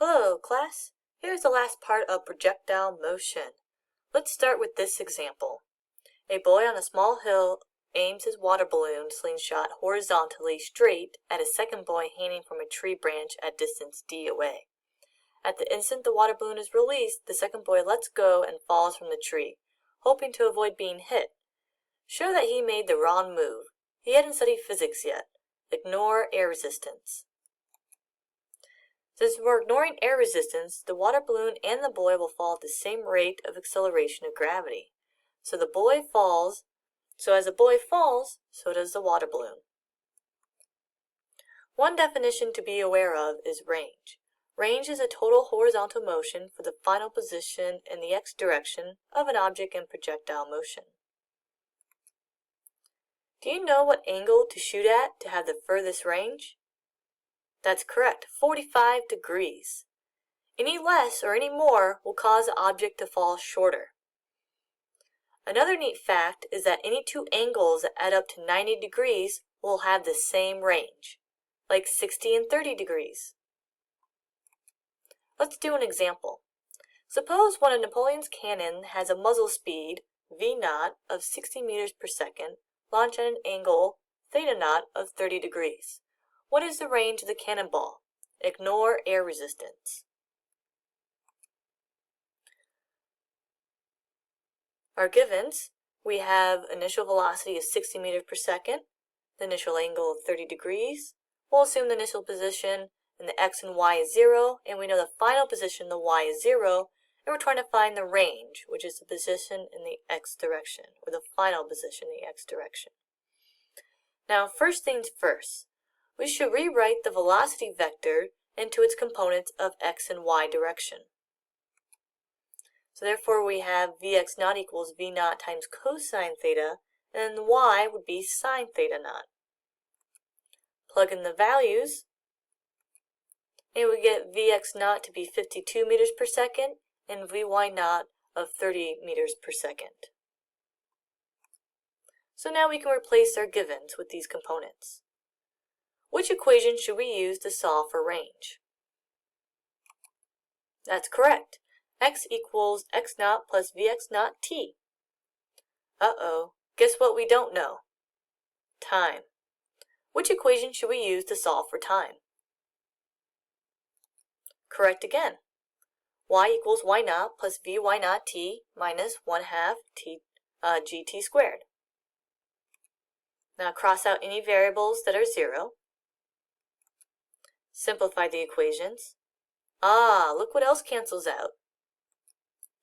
Hello, class. Here's the last part of projectile motion. Let's start with this example. A boy on a small hill aims his water balloon slingshot horizontally straight at a second boy hanging from a tree branch at distance d away. At the instant the water balloon is released, the second boy lets go and falls from the tree, hoping to avoid being hit. Show that he made the wrong move. He hadn't studied physics yet. Ignore air resistance. Since we're ignoring air resistance, the water balloon and the boy will fall at the same rate of acceleration of gravity. So as the boy falls, so does the water balloon. One definition to be aware of is range. Range is a total horizontal motion for the final position in the x direction of an object in projectile motion. Do you know what angle to shoot at to have the furthest range? That's correct, 45 degrees. Any less or any more will cause the object to fall shorter. Another neat fact is that any two angles that add up to 90 degrees will have the same range, like 60 and 30 degrees. Let's do an example. Suppose one of Napoleon's cannon has a muzzle speed, v0, of 60 meters per second, launched at an angle, θ0, of 30 degrees. What is the range of the cannonball? Ignore air resistance. Our givens, we have initial velocity of 60 meters per second, the initial angle of 30 degrees. We'll assume the initial position in the x and y is 0, and we know the final position in the y is 0, and we're trying to find the range, which is the position in the x direction, or the final position in the x direction. Now, first things first, we should rewrite the velocity vector into its components of x and y direction. So therefore we have vx0 equals v0 times cosine theta, and then y would be sine theta naught. Plug in the values, and we get vx0 to be 52 meters per second and vy0 of 30 meters per second. So now we can replace our givens with these components. Which equation should we use to solve for range? That's correct. X equals x0 plus vx0 t. Uh-oh, guess what we don't know? Time. Which equation should we use to solve for time? Correct again. Y equals y0 plus vy0 t minus 1/2 gt squared. Now cross out any variables that are 0. Simplify the equations. Look what else cancels out.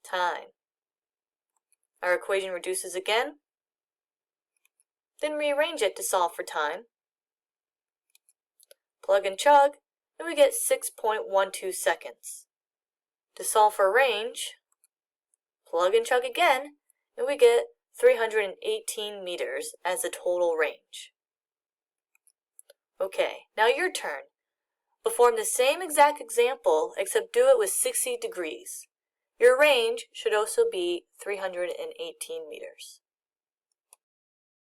Time. Our equation reduces again. Then rearrange it to solve for time. Plug and chug, and we get 6.12 seconds. To solve for range, plug and chug again, and we get 318 meters as the total range. Okay, now your turn. Perform the same exact example, except do it with 60 degrees. Your range should also be 318 meters.